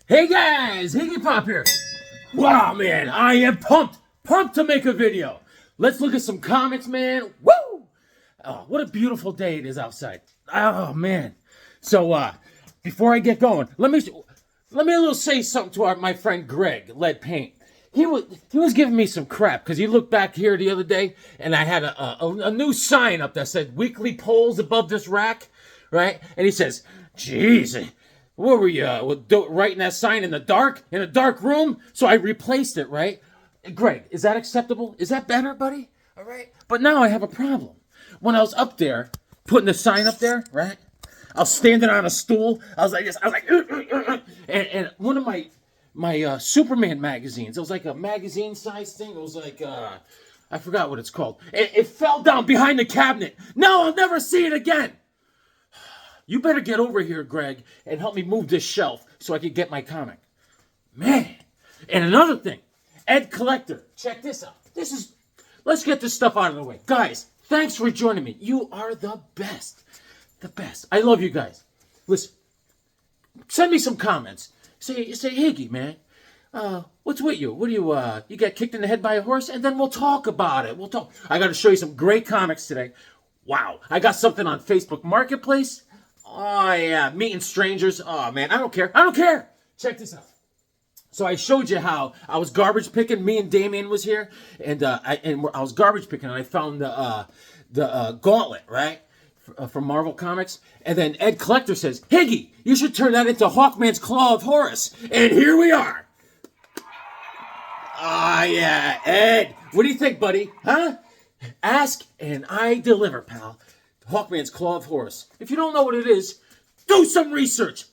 Hey guys, Higgy Pop here. Wow, man, I am pumped to make a video. Let's look at some comics, man. Woo! Oh, what a beautiful day it is outside. Oh man. So, before I get going, let me a little say something to my friend Greg Lead Paint. He was giving me some crap because he looked back here the other day and I had a new sign up that said weekly polls above this rack, right? And he says, "Jeez, what were you writing that sign in a dark room?" So I replaced it, right? Greg, is that acceptable? Is that better, buddy? All right. But now I have a problem. When I was up there putting the sign up there, right? I was standing on a stool. I was like this. I was like, and one of my Superman magazines. It was like a magazine size thing. It was like I forgot what it's called. It fell down behind the cabinet. No, I'll never see it again. You better get over here, Greg, and help me move this shelf so I can get my comic. Man. And another thing, Ed Collector, check this out. Let's get this stuff out of the way. Guys, thanks for joining me. You are the best. The best. I love you guys. Listen, send me some comments. Say, Higgy, man, what's with you? What do you got kicked in the head by a horse? And then we'll talk about it. We'll talk. I got to show you some great comics today. Wow. I got something on Facebook Marketplace. Oh, yeah. Meeting strangers. Oh, man. I don't care. Check this out. So I showed you how I was garbage picking. Me and Damien was here. And I was garbage picking. And I found the gauntlet, right? From Marvel Comics. And then Ed Collector says, "Higgy, you should turn that into Hawkman's Claw of Horus." And here we are. Ah, yeah. Ed, what do you think, buddy? Huh? Ask and I deliver, pal. Hawkman's Claw of Horus. If you don't know what it is, do some research.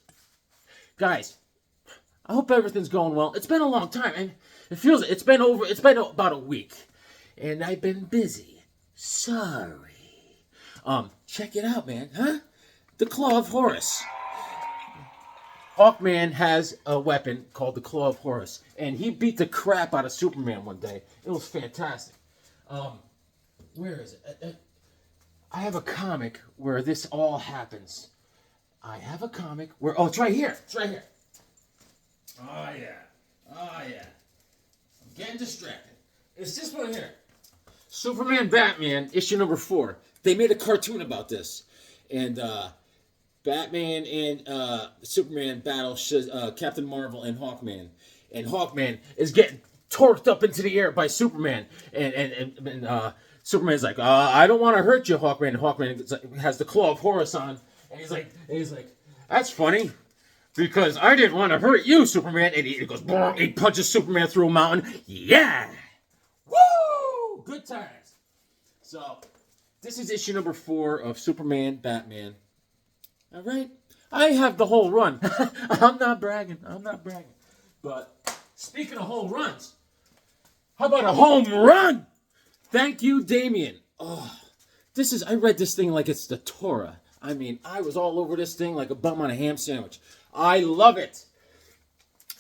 Guys, I hope everything's going well. It's been a long time, and it's been about a week. And I've been busy. Sorry. Check it out, man, huh? The Claw of Horus. Hawkman has a weapon called the Claw of Horus, and he beat the crap out of Superman one day. It was fantastic. Where is it? I have a comic where this all happens. I have a comic where... Oh, it's right here. It's right here. Oh, yeah. I'm getting distracted. It's this one here. Superman Batman, issue number 4. They made a cartoon about this. And Batman and Superman battle Captain Marvel and Hawkman. And Hawkman is getting torqued up into the air by Superman. And Superman's like, "I don't want to hurt you, Hawkman." And Hawkman has the Claw of Horus on. And he's like, "That's funny. Because I didn't want to hurt you, Superman." And he goes, boom, he punches Superman through a mountain. Yeah! Woo! Good times. So, this is issue number 4 of Superman, Batman. All right? I have the whole run. I'm not bragging. But, speaking of home runs, how about a home run? Thank you, Damien. Oh, I read this thing like it's the Torah. I mean, I was all over this thing like a bum on a ham sandwich. I love it.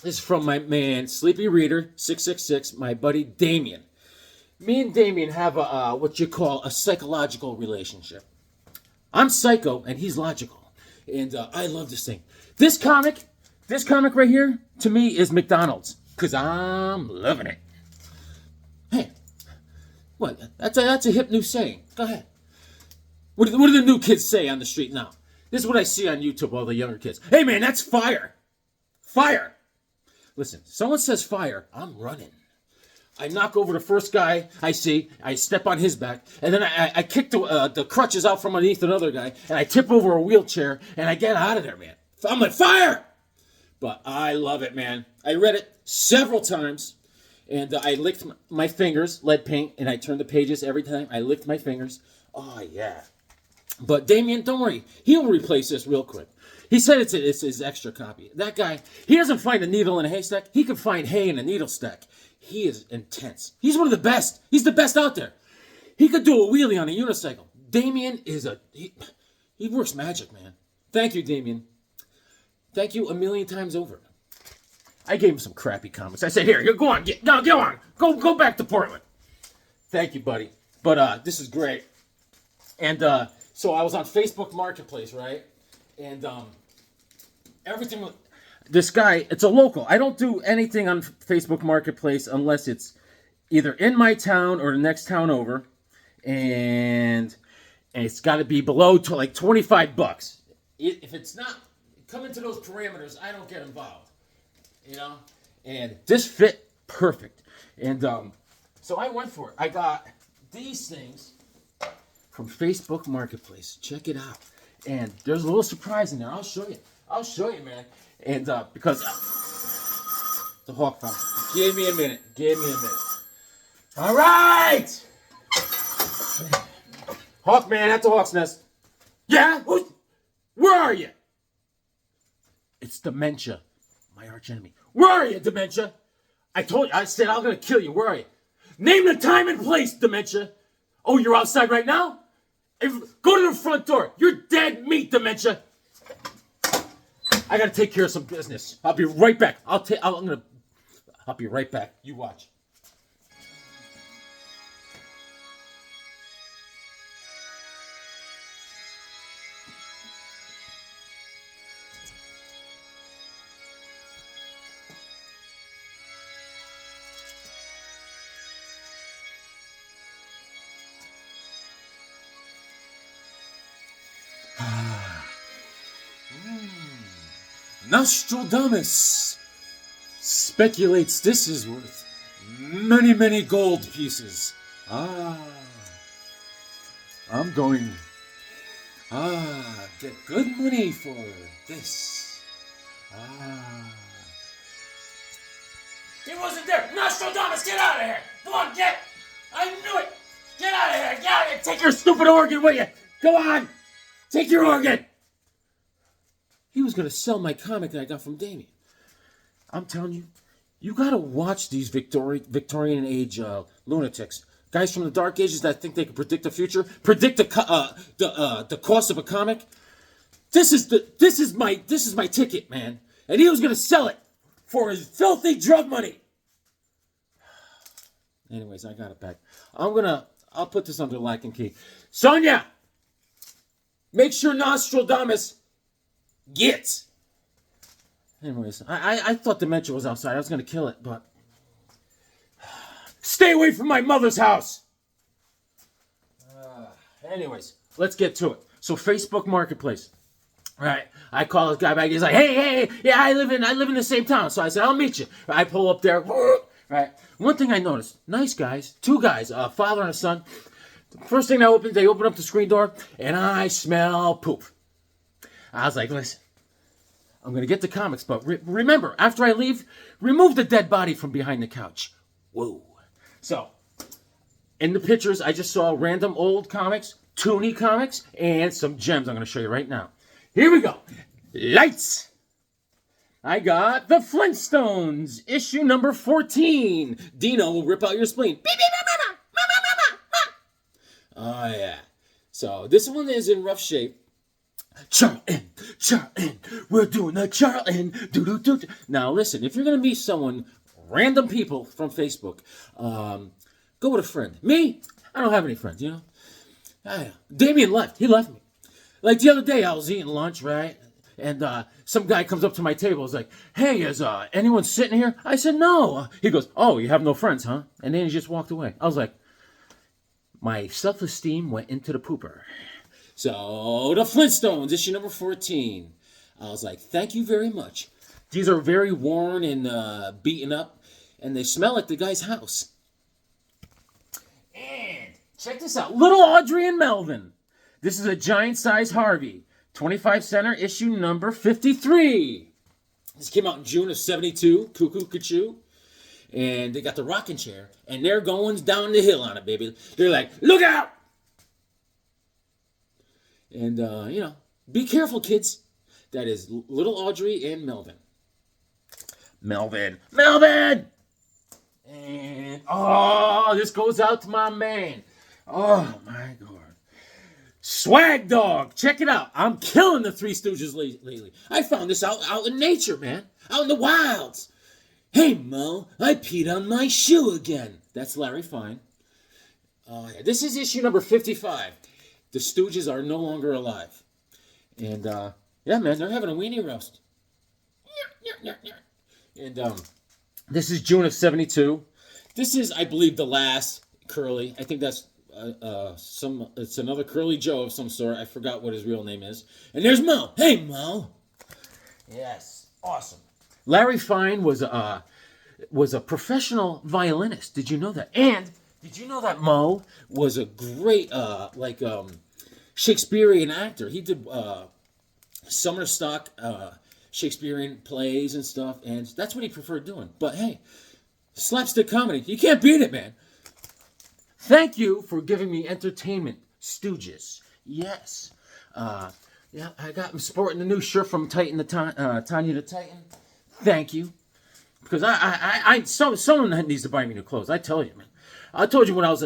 This is from my man, Sleepy Reader 666, my buddy Damien. Me and Damien have what you call a psychological relationship. I'm psycho and he's logical. And I love this thing. This comic right here, to me, is McDonald's. Because I'm loving it. Hey, what? That's a hip new saying. Go ahead. What do the new kids say on the street now? This is what I see on YouTube, all the younger kids. "Hey, man, that's fire. Fire." Listen, someone says fire, I'm running. I knock over the first guy I see, I step on his back, and then I kick the crutches out from underneath another guy, and I tip over a wheelchair, and I get out of there, man. I'm like, fire! But I love it, man. I read it several times, and I licked my fingers, lead paint, and I turned the pages every time. I licked my fingers. Oh, yeah. But Damien, don't worry. He'll replace this real quick. He said it's his extra copy. That guy, he doesn't find a needle in a haystack. He can find hay in a needle stack. He is intense. He's one of the best. He's the best out there. He could do a wheelie on a unicycle. Damien is he works magic, man. Thank you, Damien. Thank you a million times over. I gave him some crappy comics. I said, "Here, go on. Go on. Go back to Portland." Thank you, buddy. But this is great. And so I was on Facebook Marketplace, right? And everything was, This guy, it's a local. I don't do anything on Facebook Marketplace unless it's either in my town or the next town over, and it's got to be below to like $25. If it's not come into those parameters, I don't get involved. You know, and this fit perfect, and so I went for it. I got these things from Facebook Marketplace. Check it out, and there's a little surprise in there. I'll show you, man. And because the Hawk Farm. Give me a minute. All right. Hawkman at the Hawk's Nest. Yeah? Where are you? It's Dementia, my arch enemy. Where are you, Dementia? I said I'm going to kill you. Where are you? Name the time and place, Dementia. Oh, you're outside right now? Go to the front door. You're dead meat, Dementia. I gotta take care of some business. I'll be right back. I'll be right back. You watch. Nostradamus speculates this is worth many, many gold pieces. I'm going get good money for this. He wasn't there. Nostradamus, get out of here. Come on, I knew it. Get out of here. Get out of here. Take your stupid organ with you. Go on. Take your organ. He was going to sell my comic that I got from Damien. I'm telling you, you got to watch these Victorian age lunatics. Guys from the Dark Ages that think they can predict the future, predict the cost of a comic. This is my ticket, man. And he was going to sell it for his filthy drug money. Anyways, I got it back. I'll put this under lock and key. Sonia, make sure Nostradamus gets. Anyways, I thought Dementia was outside. I was going to kill it, but stay away from my mother's house. Anyways, let's get to it. So Facebook Marketplace. All right, I call this guy back. He's like, hey, yeah, I live in the same town. So I said, I'll meet you. I pull up there. Right. One thing I noticed, nice guys, two guys, a father and a son. First thing they open up the screen door, and I smell poop. I was like, listen, I'm going to get the comics, but remember, after I leave, remove the dead body from behind the couch. Whoa. So, in the pictures, I just saw random old comics, Toonie comics, and some gems I'm going to show you right now. Here we go. Lights. I got the Flintstones, issue number 14. Dino will rip out your spleen. Beep, beep, mama, mama, mama. Oh, yeah. So, this one is in rough shape. Charlton, we're doing the Charlton. Do. Now, listen, if you're going to meet someone, random people from Facebook, go with a friend. Me, I don't have any friends, you know? Damien left. He left me. Like the other day, I was eating lunch, right? And some guy comes up to my table. He's like, hey, is anyone sitting here? I said, no. He goes, oh, you have no friends, huh? And then he just walked away. I was like, my self-esteem went into the pooper. So, the Flintstones, issue number 14. I was like, thank you very much. These are very worn and beaten up, and they smell like the guy's house. And check this out. Little Audrey and Melvin. This is a giant-size Harvey. 25 center, issue number 53. This came out in June of 72, Cuckoo Cachoo. And they got the rocking chair, and they're going down the hill on it, baby. They're like, look out! And, be careful, kids. That is Little Audrey and Melvin. Melvin! And, this goes out to my man. Oh, my God. Swag Dog! Check it out. I'm killing the Three Stooges lately. I found this out in nature, man. Out in the wilds. Hey, Mo, I peed on my shoe again. That's Larry Fine. This is issue number 55. The Stooges are no longer alive. And, yeah, man, they're having a weenie roast. And this is June of '72. This is, I believe, the last Curly. I think that's it's another Curly Joe of some sort. I forgot what his real name is. And there's Mo. Hey, Mo. Yes, awesome. Larry Fine was a professional violinist. Did you know that? And did you know that Mo was a great Shakespearean actor? He did summer stock Shakespearean plays and stuff, and that's what he preferred doing. But hey, slapstick comedy, you can't beat it, man. Thank you for giving me entertainment, Stooges. Yes. Yeah, I'm sporting the new shirt from Titan to Tanya the Titan. Thank you. Because someone needs to buy me new clothes. I tell you, man. I told you when I was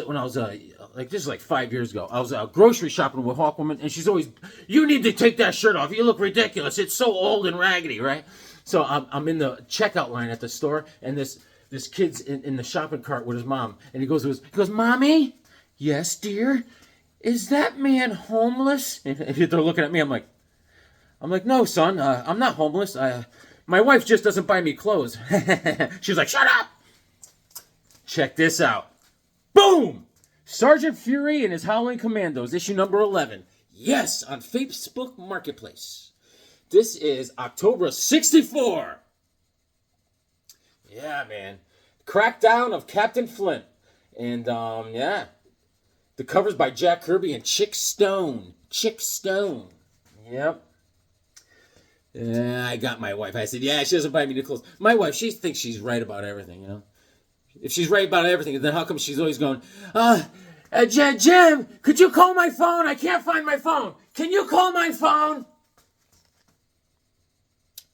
like 5 years ago, I was grocery shopping with Hawkwoman, and she's always, you need to take that shirt off. You look ridiculous. It's so old and raggedy, right? So I'm in the checkout line at the store, and this kid's in the shopping cart with his mom, and he goes, Mommy? Yes, dear? Is that man homeless? And they're looking at me. I'm like, no, son, I'm not homeless. My wife just doesn't buy me clothes. She's like, shut up. Check this out. Boom! Sergeant Fury and his Howling Commandos, issue number 11. Yes, on Facebook Marketplace. This is October '64. Yeah, man. Crackdown of Captain Flint. And, yeah. The cover's by Jack Kirby and Chick Stone. Chick Stone. Yep. I got my wife. I said, yeah, she doesn't buy me new clothes. My wife, she thinks she's right about everything, you know. If she's right about everything, then how come she's always going, Jim, could you call my phone? I can't find my phone. Can you call my phone?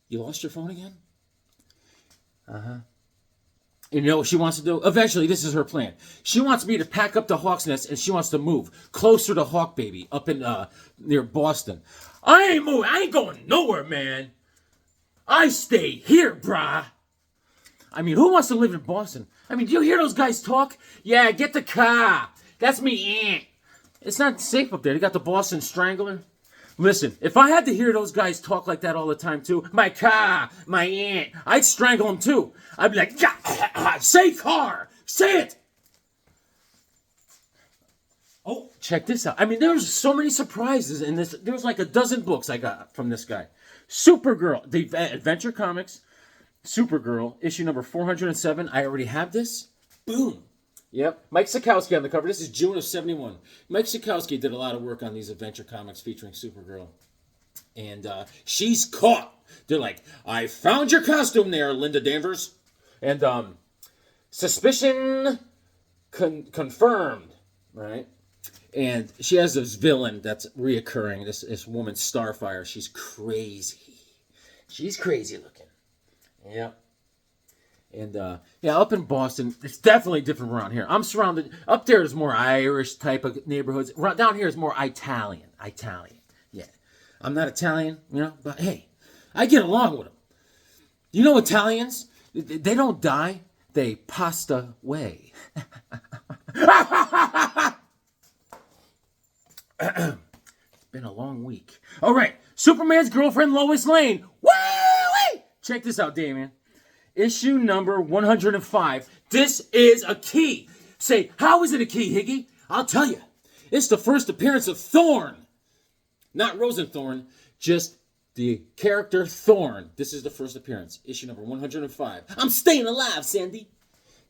You lost your phone again? Uh-huh. You know what she wants to do? Eventually, this is her plan. She wants me to pack up the Hawk's Nest, and she wants to move closer to Hawk Baby up in near Boston. I ain't moving. I ain't going nowhere, man. I stay here, brah. I mean, who wants to live in Boston? I mean, do you hear those guys talk? Yeah, get the car. That's me, aunt. It's not safe up there. They got the Boston Strangler. Listen, if I had to hear those guys talk like that all the time, too, my car, my aunt, I'd strangle them, too. I'd be like, say car, say it. Oh, check this out. I mean, there's so many surprises in this. There was like a dozen books I got from this guy. Supergirl, the Adventure Comics, Supergirl, issue number 407. I already have this. Boom. Yep. Mike Sekowsky on the cover. This is June of '71. Mike Sekowsky did a lot of work on these Adventure Comics featuring Supergirl. And she's caught. They're like, I found your costume there, Linda Danvers. And suspicion confirmed. Right? And she has this villain that's reoccurring. This woman, Starfire. She's crazy. She's crazy looking. Yep. And, yeah, up in Boston, it's definitely different around here. I'm surrounded, up there is more Irish type of neighborhoods. Down here is more Italian. Yeah. I'm not Italian, you know, but hey, I get along with them. You know Italians? They don't die, they pasta way. It's been a long week. All right, Superman's girlfriend, Lois Lane. Woo-wee! Check this out, Damien. Issue number 105. This is a key. Say, how is it a key, Higgy? I'll tell you. It's the first appearance of Thorn. Not Rosenthorn, just the character Thorn. This is the first appearance. Issue number 105. I'm staying alive, Sandy.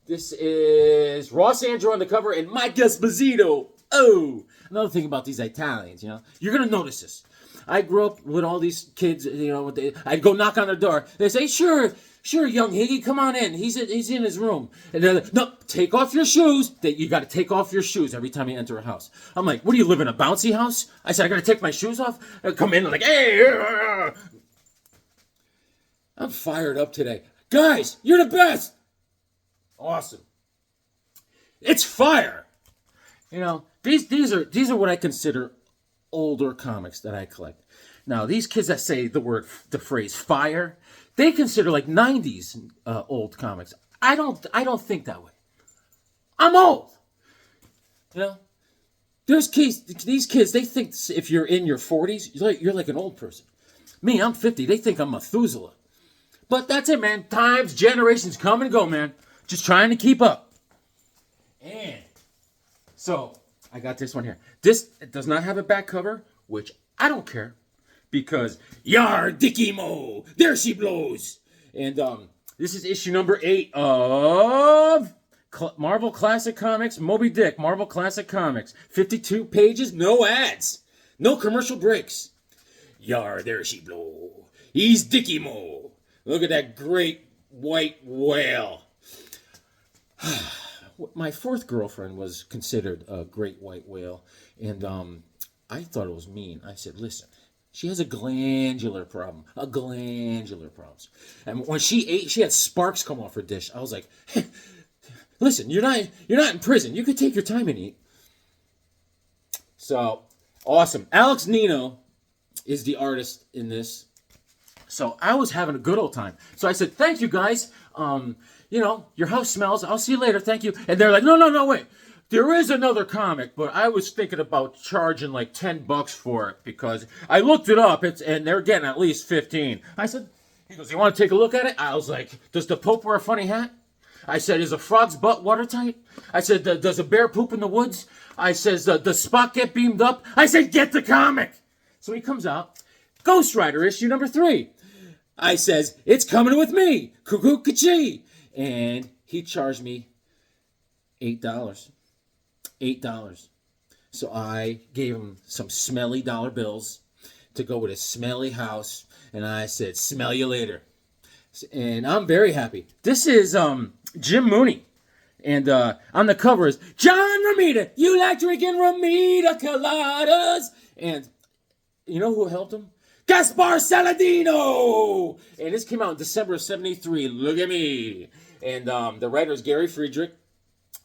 This is Ross Andrew on the cover and Mike Esposito. Oh, another thing about these Italians, you know. You're going to notice this. I grew up with all these kids, you know. I'd go knock on their door. They say, sure, young Higgy, come on in. He's in his room. And they're like, no, take off your shoes. You got to take off your shoes every time you enter a house. I'm like, what do you live in, a bouncy house? I said, I got to take my shoes off? I come in like, hey. I'm fired up today. Guys, you're the best. Awesome. It's fire. You know, these are what I consider older comics that I collect. Now, these kids that say the phrase fire, they consider like 90s old comics. I don't think that way. I'm old. You know? These kids, they think if you're in your 40s, you're like an old person. Me, I'm 50. They think I'm Methuselah. But that's it, man. Times, generations come and go, man. Just trying to keep up. And so I got this one here. This does not have a back cover, which I don't care. Because, yar, Dickie Mo, there she blows. And this is issue number 8 of Marvel Classic Comics, Moby Dick, Marvel Classic Comics. 52 pages, no ads, no commercial breaks. Yar, there she blow. He's Dickie Mo. Look at that great white whale. My 4th girlfriend was considered a great white whale. And I thought it was mean. I said, listen. She has a glandular problem. And when she ate, she had sparks come off her dish. I was like, hey, listen, you're not in prison. You could take your time and eat. So, awesome. Alex Nino is the artist in this. So, I was having a good old time. So, I said, thank you, guys. Your house smells. I'll see you later. Thank you. And they're like, no, wait. There is another comic, but I was thinking about charging like $10 for it because I looked it up, and they're getting at least 15. I said, he goes, you want to take a look at it? I was like, does the Pope wear a funny hat? I said, is a frog's butt watertight? I said, does a bear poop in the woods? I says, does Spock get beamed up? I said, get the comic. So he comes out, Ghost Rider issue number 3. I says, it's coming with me, cuckoo ka-chee. And he charged me $8. $8. So I gave him some smelly dollar bills to go with a smelly house, and I said, smell you later. And I'm very happy. This is Jim Mooney, and on the cover is John Romita. You like drinking Romita coladas? And you know who helped him? Gaspar Saladino. And this came out in December of '73. Look at me. And the writer is Gary Friedrich.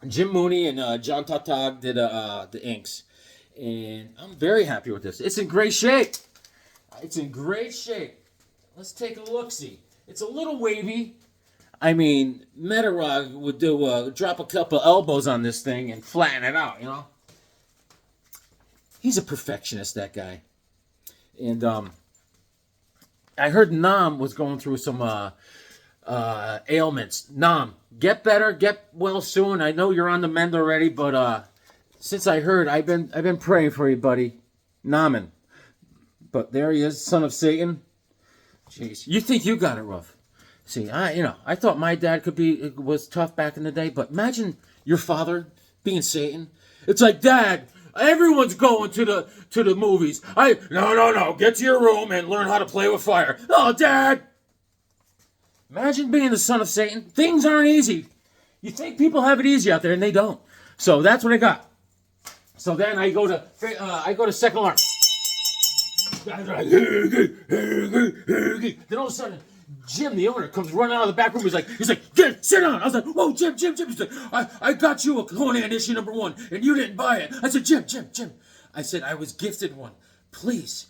Jim Mooney and John Tautog did the inks. And I'm very happy with this. It's in great shape. Let's take a look-see. It's a little wavy. I mean, Metarog would drop a couple elbows on this thing and flatten it out, you know? He's a perfectionist, that guy. And I heard Nam was going through some ailments. Nam, get better, get well soon. I know you're on the mend already, but since I heard, I've been praying for you, buddy. Naman. But there he is, son of Satan. Jeez, you think you got it rough? See, I thought my dad was tough back in the day, but imagine your father being Satan. It's like, Dad, everyone's going to the movies. No, get to your room and learn how to play with fire. Oh, Dad. Imagine being the son of Satan. Things aren't easy. You think people have it easy out there, and they don't. So that's what I got. So then I go to second alarm. Then all of a sudden, Jim, the owner, comes running out of the back room. He's like, Jim, sit down. I was like, whoa, Jim. He's like, I got you a Conan issue number 1, and you didn't buy it. I said, Jim. I said, I was gifted one. Please,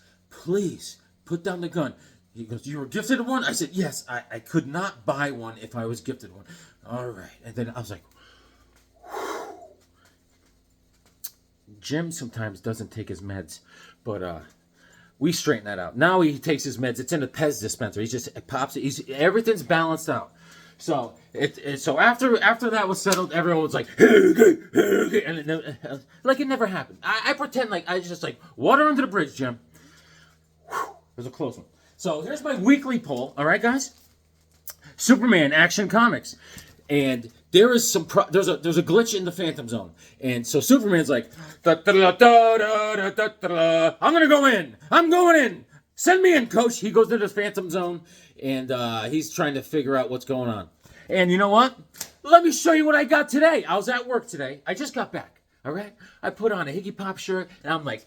put down the gun. He goes, you were gifted one? I said, yes, I could not buy one if I was gifted one. All right. And then I was like, whew. Jim sometimes doesn't take his meds, but we straighten that out. Now he takes his meds. It's in a Pez dispenser. It pops it. Everything's balanced out. So so after that was settled, everyone was like, and like it never happened. I pretend like I just like water under the bridge, Jim. Whew, it was a close one. So here's my weekly poll. All right, guys. Superman Action Comics, and there is there's a glitch in the Phantom Zone, and so Superman's like, I'm gonna go in. I'm going in. Send me in, Coach. He goes to the Phantom Zone, and he's trying to figure out what's going on. And you know what? Let me show you what I got today. I was at work today. I just got back. All right. I put on a Higgy Pop shirt, and I'm like,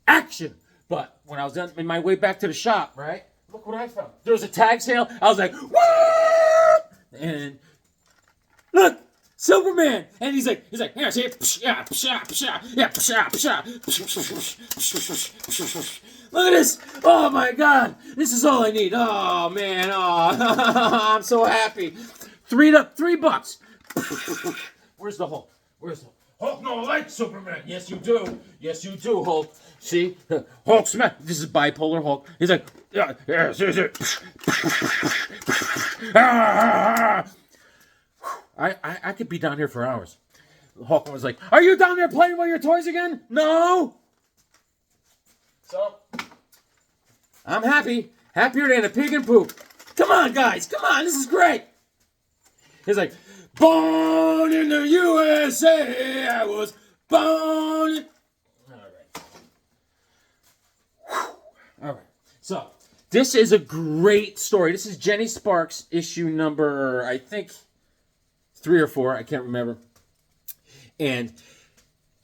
action. But when I was on my way back to the shop, right? Look what I found. There was a tag sale. I was like, what? And look, Superman. And he's like, yeah, see, yeah, look at this. Oh my God. This is all I need. Oh man. Oh, I'm so happy. $3. Where's the Hulk? Hulk no like Superman. Yes, you do. Yes, you do, Hulk. See? Hulk smash. This is bipolar Hulk. He's like, yeah, I could be down here for hours. Hawkman was like, "Are you down there playing with your toys again?" No. So, I'm happy. Happier than a pig in poop. Come on, guys. Come on. This is great. He's like, "Born in the USA. I was born." All right. All right. So, this is a great story. This is Jenny Sparks, issue number, I think, 3 or 4. I can't remember. And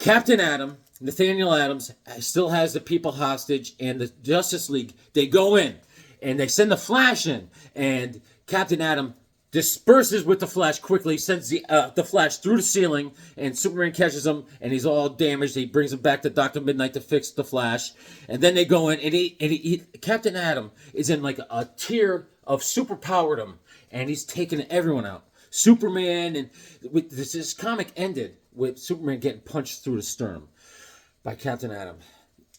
Captain Atom, Nathaniel Adams, still has the people hostage, and the Justice League, they go in, and they send the Flash in, and Captain Atom disperses with the Flash quickly, sends the Flash through the ceiling, and Superman catches him, and he's all damaged. He brings him back to Dr. Midnight to fix the Flash, and then they go in, and Captain Atom is in like a tier of superpowerdom, and he's taking everyone out. Superman, and this comic ended with Superman getting punched through the sternum by Captain Atom.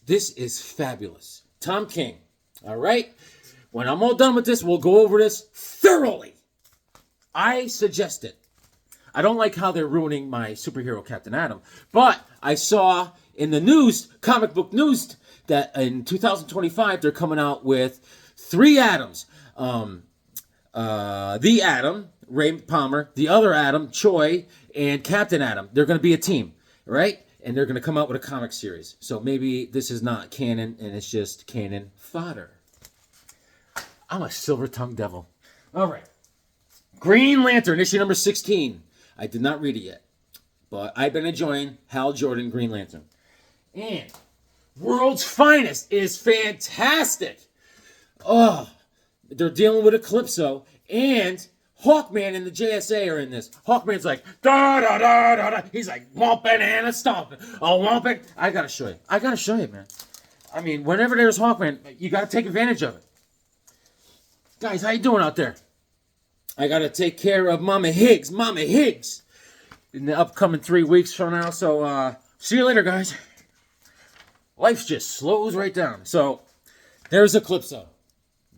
This is fabulous. Tom King, all right? When I'm all done with this, we'll go over this thoroughly. I suggest it. I don't like how they're ruining my superhero Captain Atom, but I saw in the news, comic book news, that in 2025 they're coming out with 3 Atoms. The Atom, Ray Palmer, the other Atom, Choi, and Captain Atom. They're going to be a team, right? And they're going to come out with a comic series. So maybe this is not canon, and it's just canon fodder. I'm a silver-tongued devil. All right. Green Lantern, issue number 16. I did not read it yet, but I've been enjoying Hal Jordan, Green Lantern. And World's Finest is fantastic. Oh, they're dealing with Eclipso, and Hawkman and the JSA are in this. Hawkman's like, da-da-da-da-da. He's like, whomping and a stomping. Oh, whomping. I gotta show you, man. I mean, whenever there's Hawkman, you gotta take advantage of it. Guys, how you doing out there? I gotta take care of Mama Higgs in the upcoming 3 weeks from now. So, see you later, guys. Life just slows right down. So, there's Eclipso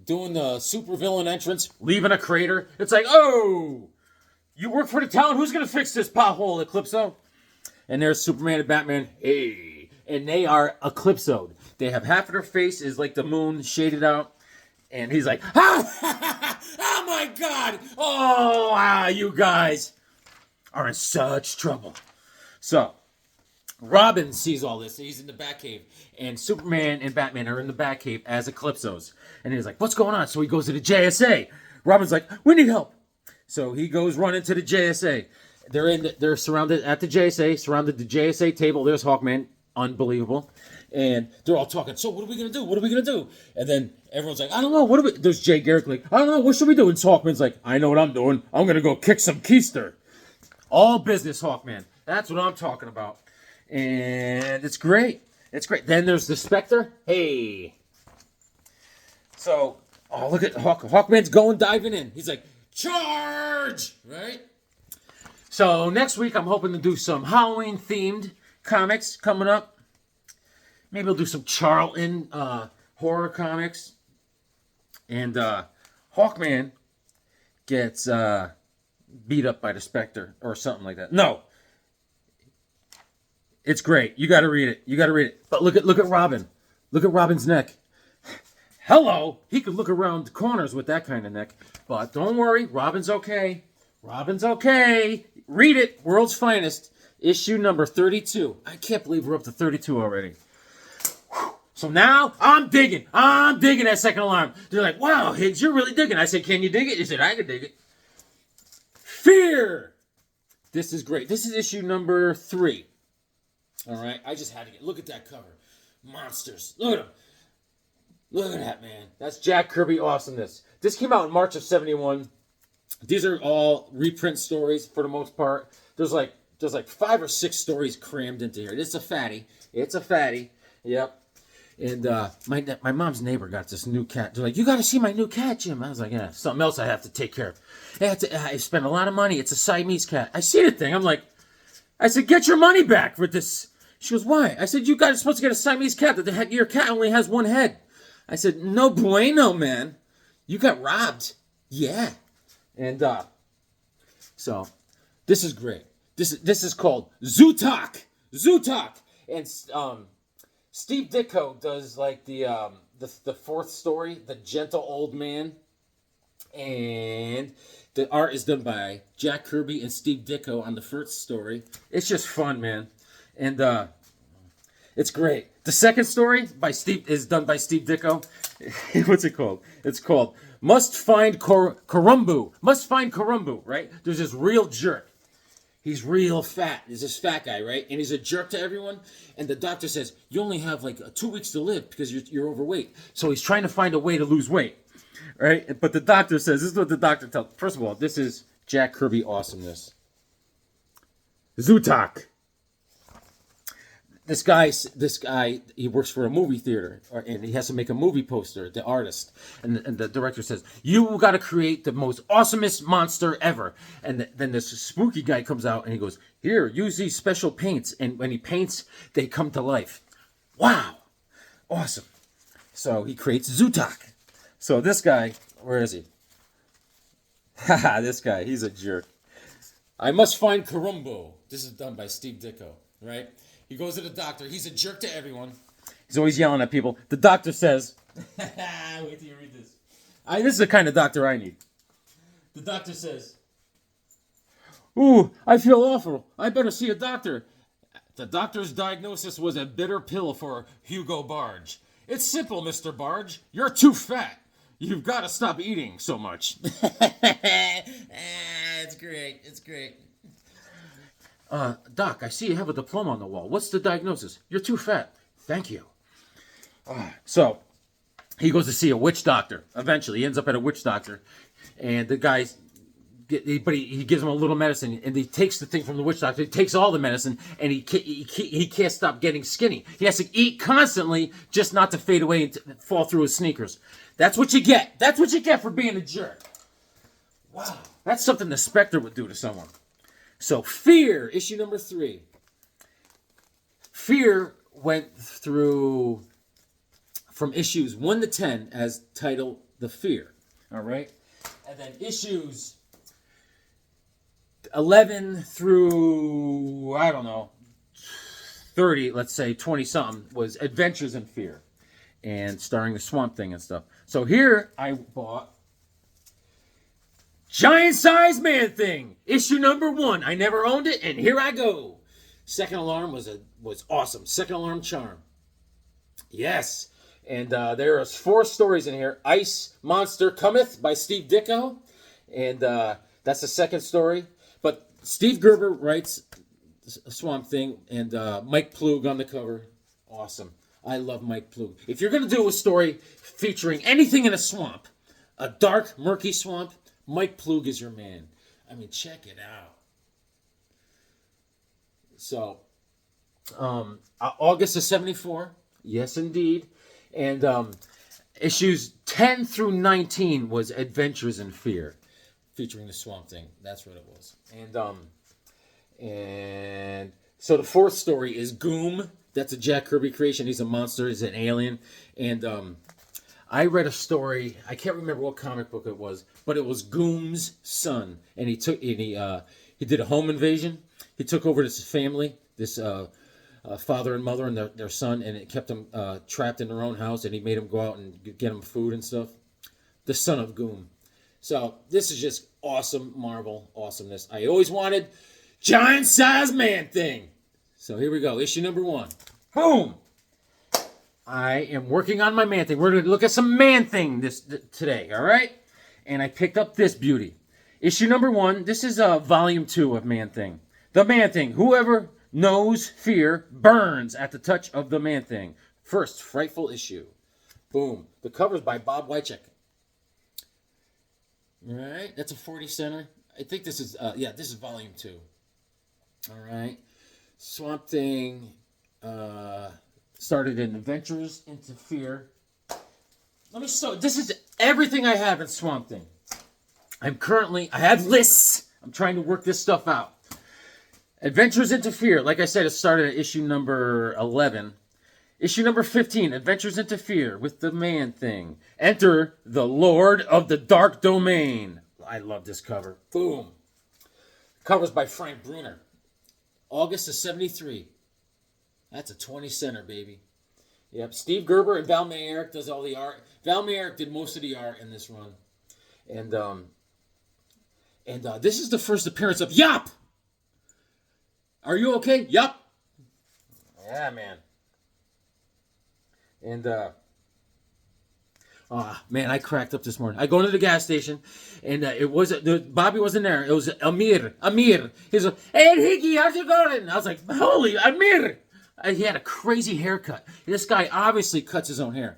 doing the supervillain entrance, leaving a crater. It's like, oh, you work for the town? Who's going to fix this pothole, Eclipso? And there's Superman and Batman. Hey. And they are Eclipsoed. They have half of their face is like the moon shaded out. And he's like, oh my God. Oh, you guys are in such trouble. So, Robin sees all this. He's in the Batcave. And Superman and Batman are in the Batcave as Eclipsos. And he's like, what's going on? So he goes to the JSA. Robin's like, we need help. So he goes running to the JSA. They're surrounded at the JSA, surrounded the JSA table. There's Hawkman. Unbelievable. And they're all talking, so what are we going to do? What are we going to do? And then everyone's like, I don't know. There's Jay Garrick like, I don't know. What should we do? And Hawkman's like, I know what I'm doing. I'm going to go kick some keister. All business, Hawkman. That's what I'm talking about. And it's great. It's great. Then there's the Spectre. Hey. So, oh, look at Hawkman's diving in. He's like, charge! Right? So, next week, I'm hoping to do some Halloween-themed comics coming up. Maybe we'll do some Charlton horror comics. And Hawkman gets beat up by the Spectre or something like that. No. It's great. You got to read it. But look at Robin. Look at Robin's neck. Hello. He could look around corners with that kind of neck. But don't worry. Robin's okay. Read it. World's Finest. Issue number 32. I can't believe we're up to 32 already. So now I'm digging that second alarm. They're like, wow, Higgs, you're really digging. I said, can you dig it? He said, I can dig it. Fear. This is great. This is issue number 3. All right, I just had to look at that cover. Monsters. Look at them. Look at that, man. That's Jack Kirby awesomeness. This came out in March of 71. These are all reprint stories for the most part. There's like 5 or 6 stories crammed into here. It's a fatty. Yep. And my mom's neighbor got this new cat. They're like, you got to see my new cat, Jim. I was like, yeah, something else I have to take care of. I spent a lot of money. It's a Siamese cat. I see the thing. I'm like, I said, get your money back for this. She goes, why? I said, you guys are supposed to get a Siamese cat. Your cat only has 1 head. I said, no bueno, man. You got robbed. Yeah. And so this is great. This is called Zootalk. Zootalk. And Steve Ditko does like the fourth story, The Gentle Old Man. And the art is done by Jack Kirby and Steve Ditko on the first story. It's just fun, man. And it's great. The second story is done by Steve Ditko. What's it called? It's called Must Find Karumbu. Must Find Karumbu, right? There's this real jerk. He's real fat. He's this fat guy, right? And he's a jerk to everyone. And the doctor says, you only have like 2 weeks to live because you're overweight. So he's trying to find a way to lose weight, right? But the doctor says, this is what the doctor tells. First of all, this is Jack Kirby awesomeness. Zootalk. This guy, he works for a movie theater, and he has to make a movie poster, the artist. And the director says, you got to create the most awesomest monster ever. And then this spooky guy comes out, and he goes, here, use these special paints. And when he paints, they come to life. Wow. Awesome. So he creates Zootalk. So this guy, where is he? Haha, this guy, he's a jerk. I must find Karumbo. This is done by Steve Ditko, right? He goes to the doctor. He's a jerk to everyone. He's always yelling at people. The doctor says, wait till you read this. This is the kind of doctor I need. The doctor says, ooh, I feel awful. I better see a doctor. The doctor's diagnosis was a bitter pill for Hugo Barge. It's simple, Mr. Barge. You're too fat. You've got to stop eating so much. It's great. It's great. Doc, I see you have a diploma on the wall. What's the diagnosis? You're too fat. Thank you. So, he goes to see a witch doctor. Eventually, he ends up at a witch doctor. And the guy, he gives him a little medicine. And he takes the thing from the witch doctor. He takes all the medicine. And he can't stop getting skinny. He has to eat constantly just not to fade away and fall through his sneakers. That's what you get. That's what you get for being a jerk. Wow. That's something the Spectre would do to someone. So, Fear, issue number 3. Fear went through from issues 1 to 10 as titled The Fear. All right? And then issues 11 through, 30, let's say 20-something, was Adventures in Fear. And starring the Swamp Thing and stuff. So here I bought Giant Size Man Thing, issue number 1. I never owned it, and here I go. Second Alarm was awesome. Second Alarm Charm. Yes. And there are 4 stories in here. Ice Monster Cometh by Steve Ditko. And that's the second story. But Steve Gerber writes Swamp Thing, and Mike Ploog on the cover. Awesome. I love Mike Ploog. If you're going to do a story featuring anything in a swamp, a dark, murky swamp, Mike Ploog is your man. I mean, check it out. So, August of 74. Yes, indeed. And issues 10 through 19 was Adventures in Fear, featuring the Swamp Thing. That's what it was. And so the 4th story is Goom. That's a Jack Kirby creation. He's a monster. He's an alien. And I read a story. I can't remember what comic book it was, but it was Goom's son, and he did a home invasion. He took over this family, this father and mother and their son, and it kept them trapped in their own house. And he made them go out and get them food and stuff. The son of Goom. So this is just awesome Marvel awesomeness. I always wanted Giant Size Man Thing. So here we go, issue number 1. Boom. I am working on my Man Thing. We're going to look at some Man Thing today, all right? And I picked up this beauty. Issue number 1. This is volume 2 of Man Thing. The Man Thing. Whoever knows fear burns at the touch of the Man Thing. First frightful issue. Boom. The cover's by Bob Wycheck. All right. That's a 40 center. I think this is, this is volume 2. All right. Swamp Thing started in Adventures into Fear. This is everything I have in Swamp Thing. I have lists. I'm trying to work this stuff out. Adventures into Fear. Like I said, it started at issue number 11. Issue number 15, Adventures into Fear with the Man Thing. Enter the Lord of the Dark Domain. I love this cover. Boom. Covers by Frank Bruner. August of 73. That's a 20 center, baby. Yep, Steve Gerber and Val Mayerick does all the art. Val Mayerick did most of the art in this run. And this is the first appearance of Yop! Are you okay? Yup. Yeah, man. And, man, I cracked up this morning. I go into the gas station, and Bobby wasn't there. It was Amir. He's like, hey, Higgy, how's it going? I was like, holy, Amir. He had a crazy haircut. This guy obviously cuts his own hair.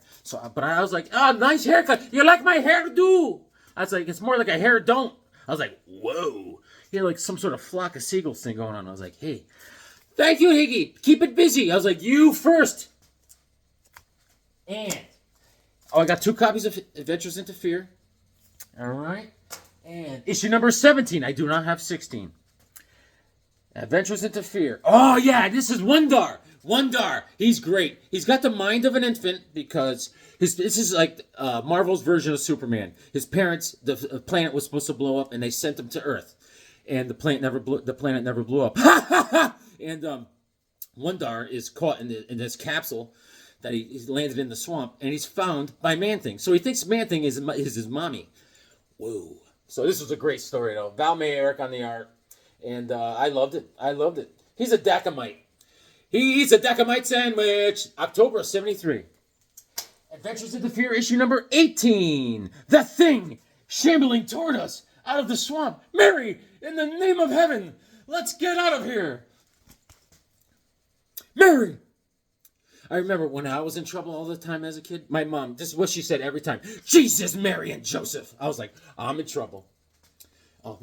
But I was like, oh, nice haircut. You like my hairdo? I was like, it's more like a hair don't. I was like, whoa. He had like some sort of flock of seagulls thing going on. I was like, hey, thank you, Higgy. Keep it busy. I was like, you first. And, I got 2 copies of Adventures into Fear. All right. And issue number 17. I do not have 16. Adventures into Fear. Oh, yeah, this is Wundar. Wundar. He's great. He's got the mind of an infant because this is like Marvel's version of Superman. His parents, the planet was supposed to blow up, and they sent him to Earth. And the planet never blew up. And Wundar is caught in this capsule that he's landed in the swamp, and he's found by Man-Thing. So he thinks Man-Thing is his mommy. Whoa. So this was a great story, though. Val Mayerick on the art. And I loved it. He's a Dacamite. He eats a Dacamite sandwich. October of 73. Adventures into Fear, issue number 18. The Thing shambling toward us out of the swamp. Mary, in the name of heaven, let's get out of here. Mary. I remember when I was in trouble all the time as a kid, my mom, this is what she said every time. Jesus, Mary, and Joseph. I was like, I'm in trouble. Oh,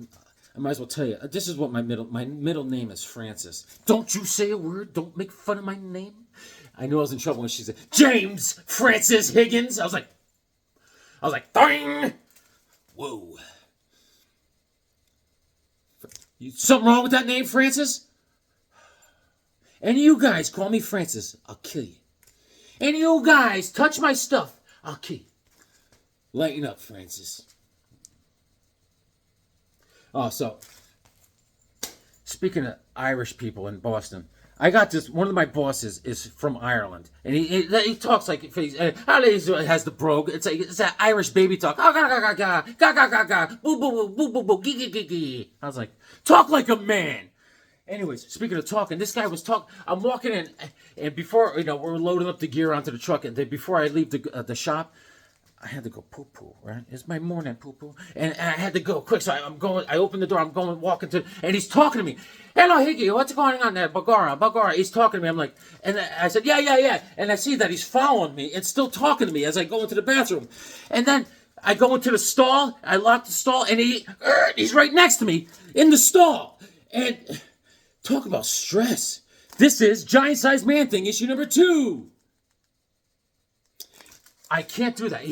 I might as well tell you, this is what my middle name is Francis. Don't you say a word. Don't make fun of my name. I knew I was in trouble when she said, James Francis Higgins. I was like, ding. Whoa. Something wrong with that name, Francis? And you guys call me Francis, I'll kill you. And you guys touch my stuff, I'll kill you. Lighten up, Francis. Oh, so, speaking of Irish people in Boston, I got this, one of my bosses is from Ireland, and he talks like, he has the brogue, it's that Irish baby talk, oh, ga, ga, ga, ga, ga, ga, ga, boo, boo, boo, boo, boo, gee, gee, gee, gee. I was like, talk like a man. Anyways, speaking of talking, this guy was talking, I'm walking in, and before, we're loading up the gear onto the truck, and before I leave the shop, I had to go poo-poo, right? It's my morning poo-poo. And I had to go quick, so I open the door, I'm going, walking to, and he's talking to me. Hello, Higgy, what's going on there? Bagara. He's talking to me. I'm like, and I said, yeah. And I see that he's following me and still talking to me as I go into the bathroom. And then I go into the stall, I lock the stall, and he's right next to me in the stall. And talk about stress. This is Giant Size Man-Thing, issue number 2. I can't do that.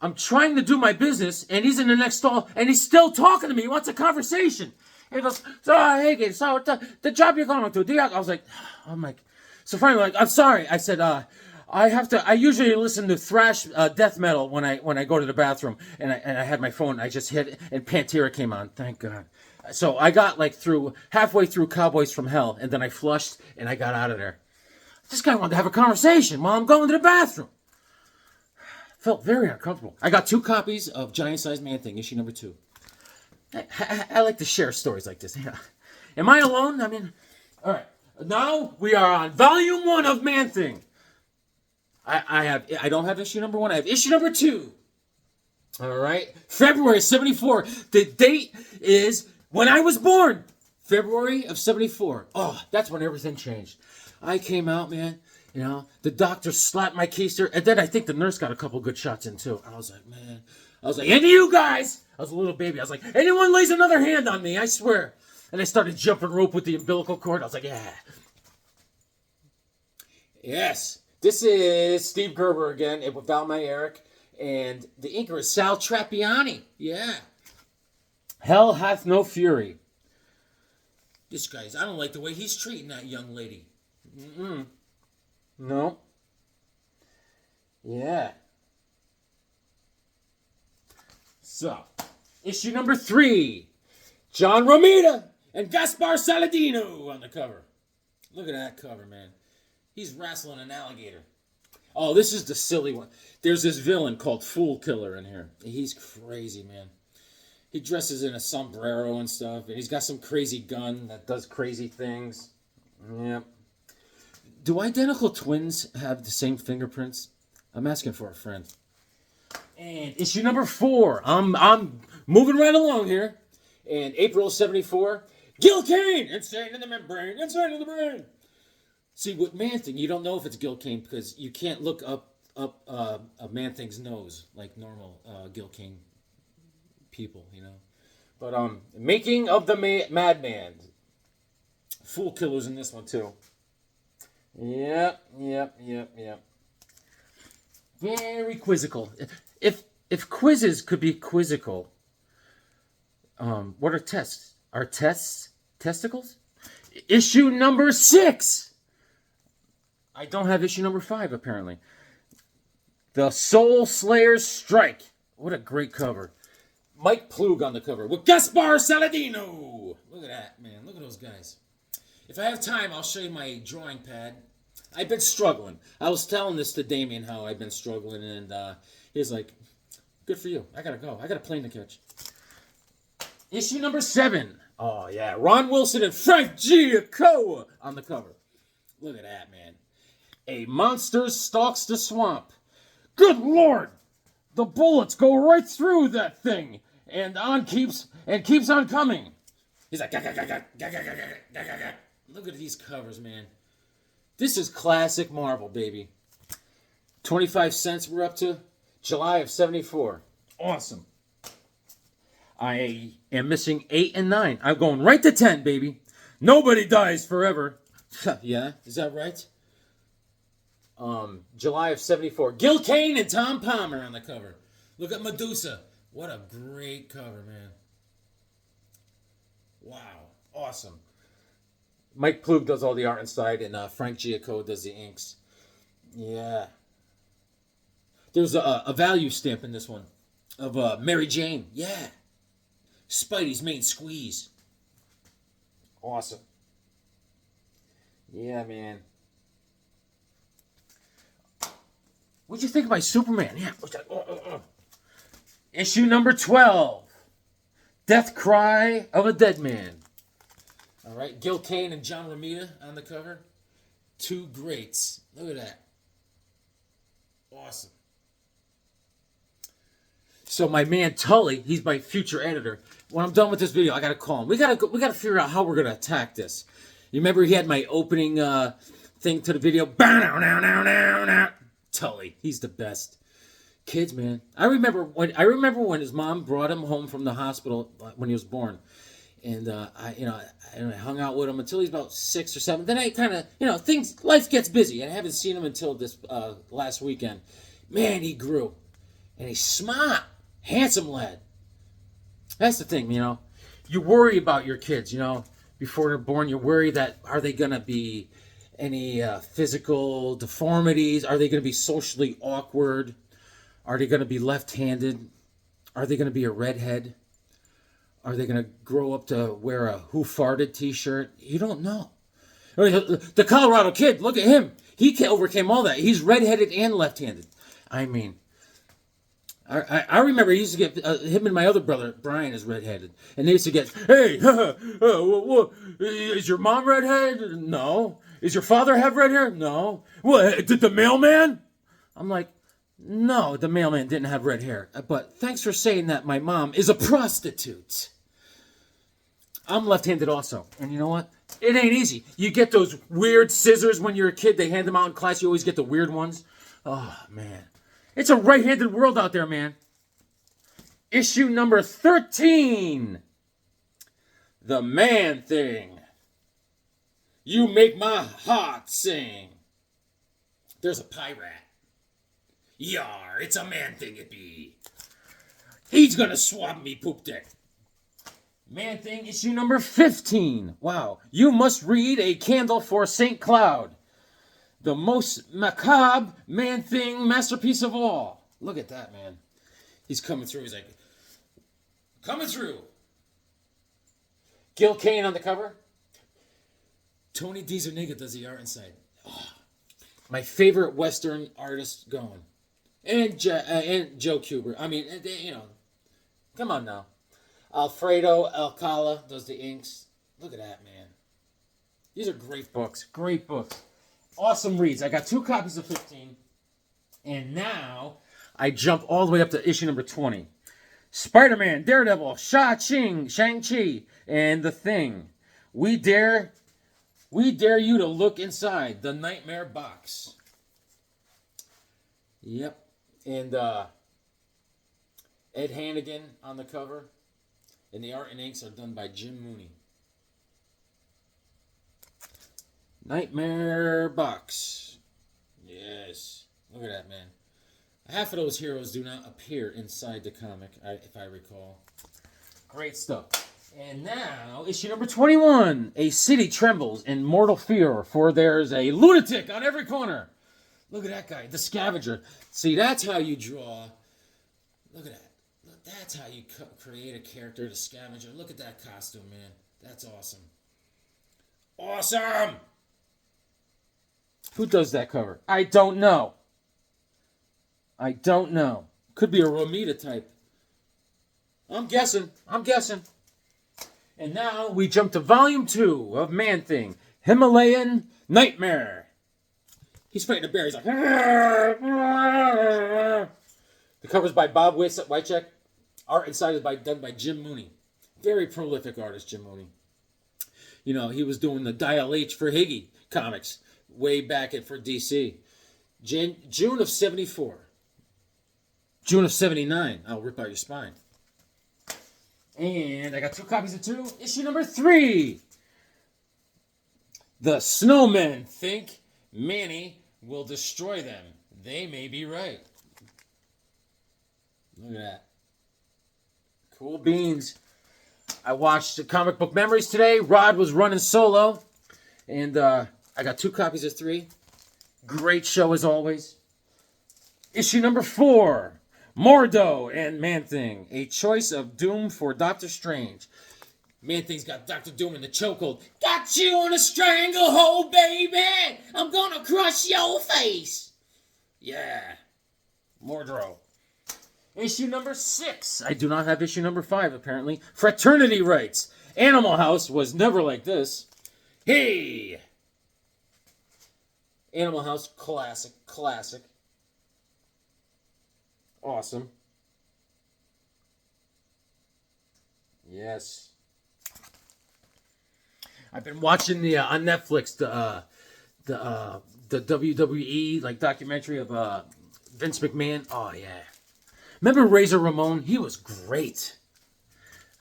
I'm trying to do my business, and he's in the next stall, and he's still talking to me. He wants a conversation. And he goes, hey, so the job you're going to, I was like, so finally, I'm sorry. I said, I usually listen to thrash death metal when I go to the bathroom, and I had my phone, I just hit, and Pantera came on, thank God. So I got halfway through Cowboys from Hell, and then I flushed, and I got out of there. This guy wanted to have a conversation while I'm going to the bathroom. Felt very uncomfortable. I got 2 copies of Giant Size Man-Thing, issue number 2. I like to share stories like this. Yeah. Am I alone? I mean, all right. Now we are on volume 1 of Man-Thing. I don't have issue number 1. I have issue number 2. All right. February 74. The date is when I was born. February of 74. Oh, that's when everything changed. I came out, man. The doctor slapped my keister, and then I think the nurse got a couple good shots in, too. I was like, and you guys, I was a little baby. I was like, anyone lays another hand on me, I swear. And I started jumping rope with the umbilical cord. I was like, yeah. Yes, this is Steve Gerber again with Val Mayerick, and the inker is Sal Trappiani. Yeah. Hell hath no fury. This guy's, I don't like the way he's treating that young lady. No. Yeah. So, Issue number 3. John Romita and Gaspar Saladino on the cover. Look at that cover, man. He's wrestling an alligator. Oh, this is the silly one. There's this villain called Fool Killer in here. He's crazy, man. He dresses in a sombrero and stuff, and he's got some crazy gun that does crazy things. Yep. Do identical twins have the same fingerprints? I'm asking for a friend. And issue number 4. I'm moving right along here. And April 74. Gil Kane! Insane in the membrane. Insane in the brain. See, with Man-Thing, you don't know if it's Gil Kane because you can't look up a Man-Thing's nose like normal Gil Kane people, you know. But making of the Madman. Fool Killer's in this one too. Yep. Very quizzical. If quizzes could be quizzical, what are tests? Are tests testicles? Issue number 6. I don't have issue number 5 apparently. The Soul Slayers Strike. What a great cover. Mike Plug on the cover with Gaspar Saladino. Look at that, man. Look at those guys. If I have time, I'll show you my drawing pad. I've been struggling. I was telling this to Damien how I've been struggling, and he's like, good for you. I gotta go. I got a plane to catch. Issue number 7. Oh, yeah. Ron Wilson and Frank Giacomo on the cover. Look at that, man. A monster stalks the swamp. Good Lord! The bullets go right through that thing, and keeps on coming. He's like, gah, gah, gah, gah, gah, gah, gah, gah, gah, gah. Look at these covers, man. This is classic Marvel, baby. 25 cents we're up to. July of 74. Awesome. I am missing 8 and 9. I'm going right to 10, baby. Nobody dies forever. Yeah, is that right? July of 74. Gil Kane and Tom Palmer on the cover. Look at Medusa. What a great cover, man. Wow. Awesome. Mike Plug does all the art inside, and Frank Giacomo does the inks. Yeah. There's a value stamp in this one of Mary Jane. Yeah. Spidey's main squeeze. Awesome. Yeah, man. What'd you think of my Superman? Yeah. Issue number 12. Death Cry of a Dead Man. All right. Gil Kane and John Romita on the cover. 2 greats. Look at that. Awesome. So my man Tully, he's my future editor. When I'm done with this video, I gotta call him. We gotta figure out how we're gonna attack this. You remember he had my opening thing to the video. Tully, he's the best. Kids, man. I remember when his mom brought him home from the hospital when he was born, and I hung out with him until he's about 6 or 7. Then I kind of life gets busy, and I haven't seen him until this last weekend. Man, he grew, and he's smart, handsome lad. That's the thing, you worry about your kids, before they're born. You worry that are they gonna be any physical deformities? Are they going to be socially awkward? Are they going to be left-handed? Are they going to be a redhead? Are they going to grow up to wear a Who Farted t-shirt? You don't know. The Colorado Kid, look at him. He overcame all that. He's redheaded and left-handed. I mean, I remember he used to get, him and my other brother, Brian, is redheaded. And they used to get, hey, is your mom redheaded? No. Is your father have red hair? No. What, did the mailman? I'm like, no, the mailman didn't have red hair. But thanks for saying that my mom is a prostitute. I'm left-handed also. And you know what? It ain't easy. You get those weird scissors when you're a kid. They hand them out in class. You always get the weird ones. Oh, man. It's a right-handed world out there, man. Issue number 13. The Man-Thing. You make my heart sing. There's a pirate. Yar, it's a Man-Thing it be. He's gonna swab me poop dick. Man-Thing issue number 15. Wow. You must read A Candle for St. Cloud. The most macabre Man-Thing masterpiece of all. Look at that, man. He's coming through. He's like, Coming through. Gil Kane on the cover. Tony DiZuniga does the art inside. Oh, my favorite Western artist going. And Joe Kubert. I mean, come on now. Alfredo Alcala does the inks. Look at that, man. These are great books. Great books. Awesome reads. I got 2 copies of 15. And now I jump all the way up to issue number 20. Spider-Man, Daredevil, Shang-Chi, and The Thing. We dare you to look inside the Nightmare Box. Yep. And Ed Hannigan on the cover. And the art and inks are done by Jim Mooney. Nightmare Box. Yes. Look at that, man. Half of those heroes do not appear inside the comic, if I recall. Great stuff. And now, issue number 21. A city trembles in mortal fear, for there's a lunatic on every corner. Look at that guy, the Scavenger. See, that's how you draw. Look at that. That's how you create a character, the Scavenger. Look at that costume, man. That's awesome. Awesome! Who does that cover? I don't know. Could be a Romita type. I'm guessing. And now we jump to volume 2 of Man-Thing. Himalayan Nightmare. He's fighting a bear. He's like... The cover's by Bob Wycheck. Art inside is done by Jim Mooney. Very prolific artist, Jim Mooney. You know, he was doing the Dial H for Higgy comics way back for DC. June of 74. June of 79. I'll rip out your spine. And I got 2 copies of 2. Issue number 3. The snowmen think Manny will destroy them. They may be right. Look at that. Cool beans. I watched the Comic Book Memories today. Rod was running solo. And I got 2 copies of 3. Great show as always. Issue number 4. Mordo and Man-Thing. A choice of doom for Doctor Strange. Man-Thing's got Doctor Doom in the chokehold. Got you in a stranglehold, baby! I'm gonna crush your face! Yeah. Mordo. Issue number 6. I do not have issue number 5, apparently. Fraternity Rights. Animal House was never like this. Hey! Animal House, classic. Awesome. Yes. I've been watching the on Netflix the WWE like documentary of Vince McMahon. Oh yeah. Remember Razor Ramon? He was great.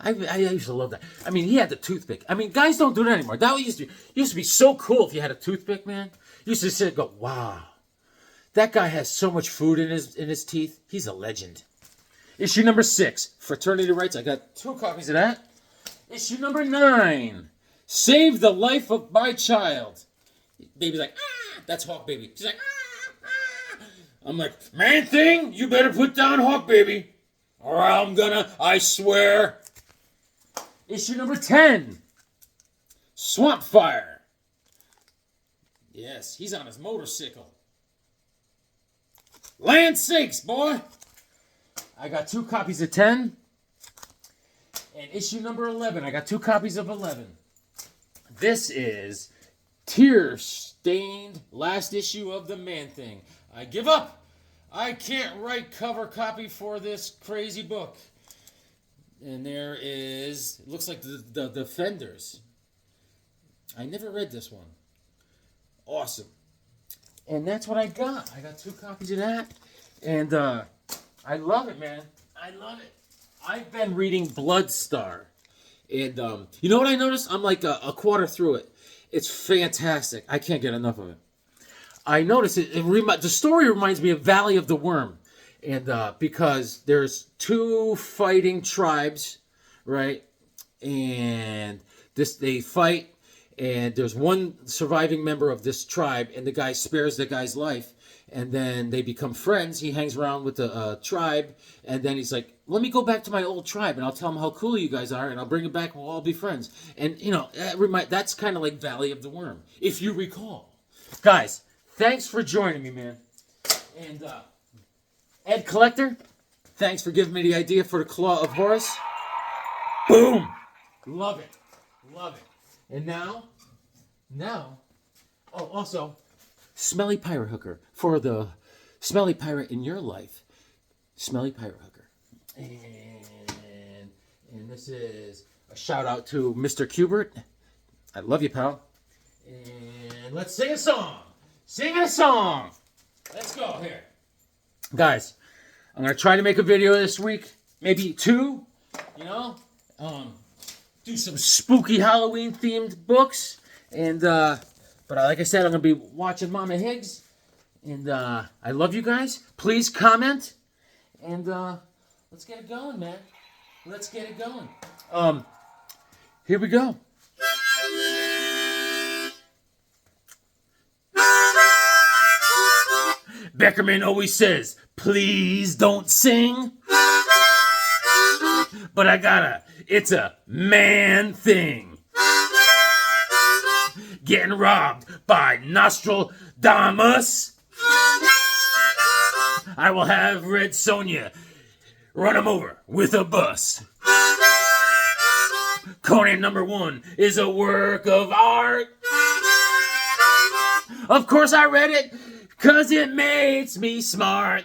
I used to love that. I mean, he had the toothpick. I mean, guys don't do that anymore. That used to be so cool if you had a toothpick, man. You used to sit and go, wow. That guy has so much food in his teeth. He's a legend. Issue number 6, Fraternity Rights. I got 2 copies of that. Issue number 9, Save the Life of My Child. Baby's like, ah! That's Hawk Baby. She's like, ah, ah. I'm like, Man-Thing, you better put down Hawk Baby. Or I swear. Issue number 10, Swamp Fire. Yes, he's on his motorcycle. Land sakes, boy! I got 2 copies of 10. And issue number 11. I got 2 copies of 11. This is tear-stained last issue of the Man-Thing. I give up. I can't write cover copy for this crazy book. And there is... It looks like the Defenders. I never read this one. Awesome. And that's what I got. I got 2 copies of that. And I love it, man. I love it. I've been reading Bloodstar. And you know what I noticed? I'm like a quarter through it. It's fantastic. I can't get enough of it. I noticed the story reminds me of Valley of the Worm. And because there's 2 fighting tribes, right? And they fight. And there's one surviving member of this tribe, and the guy spares the guy's life, and then they become friends. He hangs around with the tribe, and then he's like, let me go back to my old tribe and I'll tell them how cool you guys are and I'll bring it back and we'll all be friends. And, you know, that's kind of like Valley of the Worm, if you recall. Guys, thanks for joining me, man. And Ed Collector, thanks for giving me the idea for the Claw of Horus. Boom! Love it. Love it. And now, oh, also, Smelly Pirate Hooker for the smelly pirate in your life. Smelly Pirate Hooker. And this is a shout out to Mr. Cubert. I love you, pal. And let's sing a song. Sing a song. Let's go here. Guys, I'm going to try to make a video this week. Maybe 2, you know. Do some spooky Halloween themed books. And, but like I said, I'm going to be watching Mama Higgs. And I love you guys. Please comment. And let's get it going, man. Let's get it going. Here we go. Beckerman always says, please don't sing. But it's a man thing. Getting robbed by Nostradamus. I will have Red Sonja run him over with a bus. Conan #1 is a work of art. Of course I read it, 'cause it makes me smart.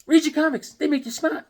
Read your comics, they make you smart.